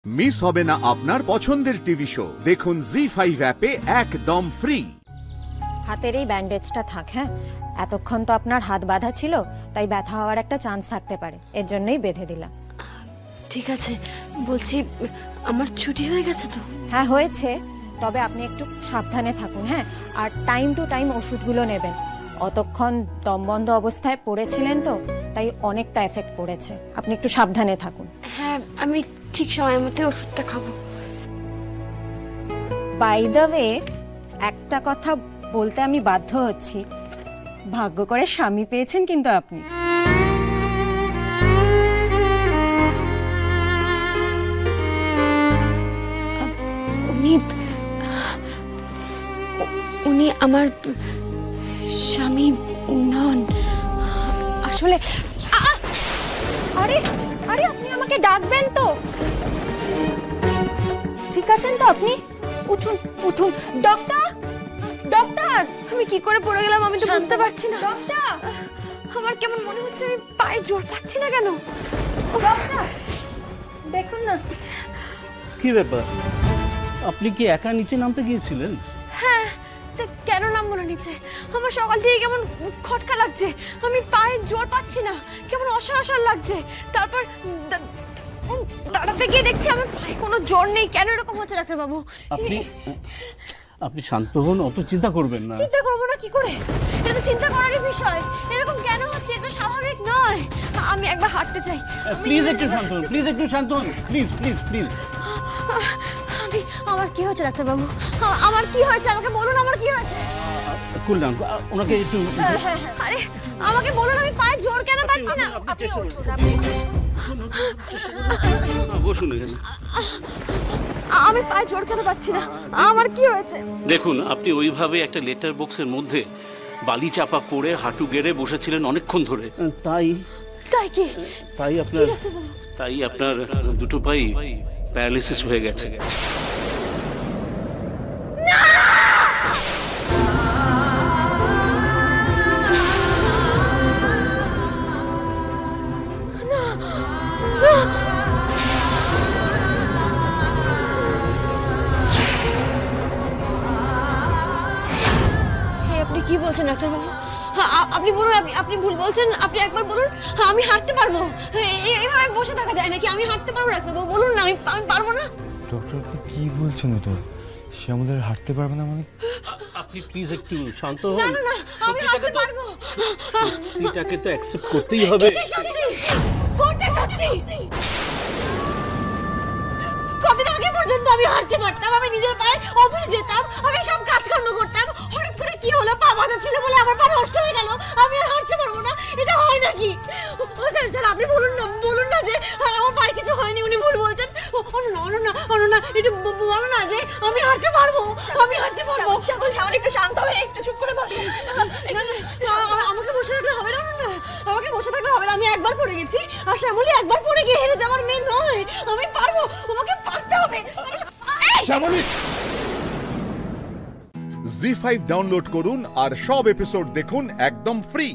Miss হবে না আপনার পছন্দের টিভি শো। দেখুন জি5 অ্যাপে একদম ফ্রি। হাতের এই ব্যান্ডেজটা থাক। হ্যাঁ, এতক্ষণ তো আপনার হাত বাঁধা ছিল, তাই ব্যথা হওয়ার একটা চান্স থাকতে পারে, এর জন্যই বেঁধে দিলাম। ঠিক আছে, বলছি আমার ছুটি হয়ে গেছে তো? হ্যাঁ হয়েছে, তবে আপনি একটু সাবধানে থাকুন। হ্যাঁ, আর টাইম টু টাইম ওষুধগুলো নেবেন। অতক্ষণ দমবন্ধ অবস্থায় পড়েছিলেন তো, তাই অনেকটা এফেক্ট পড়েছে। আপনি একটু সাবধানে থাকুন। হ্যাঁ, আমি ঠিক সময় মতো ওষুধটা খাবো। বাই দ্য ওয়ে, একটা কথা বলতে আমি বাধ্য হচ্ছি, ভাগ্য করে স্বামী পেয়েছেন কিন্তু আপনি। উনি আমার স্বামী নন আসলে। আরে আরে, আপনি আমাকে ডাকবেন তো? ঠিক আছেন তো আপনি? উঠুন উঠুন। Doctor, doctor! আমি কি করে পড়ে গেলাম আমি তো বুঝতে পারছি না। ডক্টর, আমার কেমন মনে হচ্ছে আমি পায়ে জোর পাচ্ছি না কেন। ডক্টর দেখুন না। কি ব্যাপার, আপনি কি একা নিচে নামতে গিয়েছিলেন? হ্যাঁ, তা কেন নামবো না নিচে? আমার সকাল থেকে কেমন খটকা লাগছে, আমি পায়ে জোর পাচ্ছি না, কেমন অসাড় লাগছে। তারপর দাঁড়াতে গিয়ে দেখছি আমার পায়ে কোনো জোর নেই। কেন এরকম হচ্ছে ডাক্তার বাবু? আপনি শান্ত হন, অত চিন্তা করবেন না। চিন্তা করবো না কি করে? এটা তো চিন্তা করারই বিষয়। এরকম কেন হচ্ছে? এটা স্বাভাবিক নয়। আমি একবার হাঁটতে চাই। প্লিজ একটু শান্ত হন, প্লিজ একটু শান্ত হন, প্লিজ প্লিজ প্লিজ। আমার কি হয়েছে ডাক্তার বাবু? আমার কি হয়েছে আমাকে বলুন, আমার কি হয়েছে? কুল ডাউন, ওনাকে একটু। আরে আমাকে বলুন, আমি পায়ে জোর কেন পাচ্ছি না? বসুন এখানে। আমি পায়ে জোর কেন পাচ্ছি না? আমার কি হয়েছে? দেখুন, আপনি ওইভাবে একটা লেটার বক্সের মধ্যে বালি চাপা পড়ে হাঁটু গেড়ে বসেছিলেন অনেকক্ষণ ধরে। তাই কি? তাই আপনার দুটো পাই প্যারালিসিস হয়ে গেছে। আপনি কি বলছেন ডাক্তার বাবু? আপনি বলুন, আপনি ভুল বলছেন। আপনি একবার বলুন, আমি হাঁটতে পারবো। এইভাবে বসে থাকা যায় নাকি? আমি হাঁটতে পারবো ডাক্তার বাবু, বলুন না। আমি পারবো না। ডক্টর, আপনি কি বলছেন? তো সে আমাদের হাঁটতে পারবে না মানে? আপনি প্লিজ একটু শান্ত হন। না না না, আমি হাঁটতে পারবো। এটাকে তো অ্যাকসেপ্ট করতেই হবে। সত্যি কোনটা সত্যি? কদিন আগে পর্যন্ত আমি হাঁটতে পারতাম, আমি নিজের পায়ে অফিস যেতাম, আমি সব কাজকর্ম করতাম। হঠাৎ করে কি হলো? পা বাঁধা ছিল বলে আমার পা নষ্ট হয়ে গেল, আমি আর হাঁটতে পারবো না? এটা হয় নাকি? ও স্যার আপনি বলুন না যে আমার পায়ে কিছু হয়নি। উনি ভুল বলছেন। না এটা বলো না যে আমি হাঁটতে পারবো। আমি হাঁটতে পারবো। শ্যামল একটু শান্ত হয়ে একটু চুপ করে বসো। আমাকে বসে থাকলে হবে না। আমাকে বসে থাকলে হবে না। আমি একবার পড়ে গেছি, আর শ্যামলী একবার পড়ে গিয়ে হেরে যাওয়ার মেয়ে নয়। আমি পারবো, আমাকে পারতে হবে। শ্যামলী, জি5 ডাউনলোড করুন আর সব এপিসোড দেখুন একদম ফ্রি।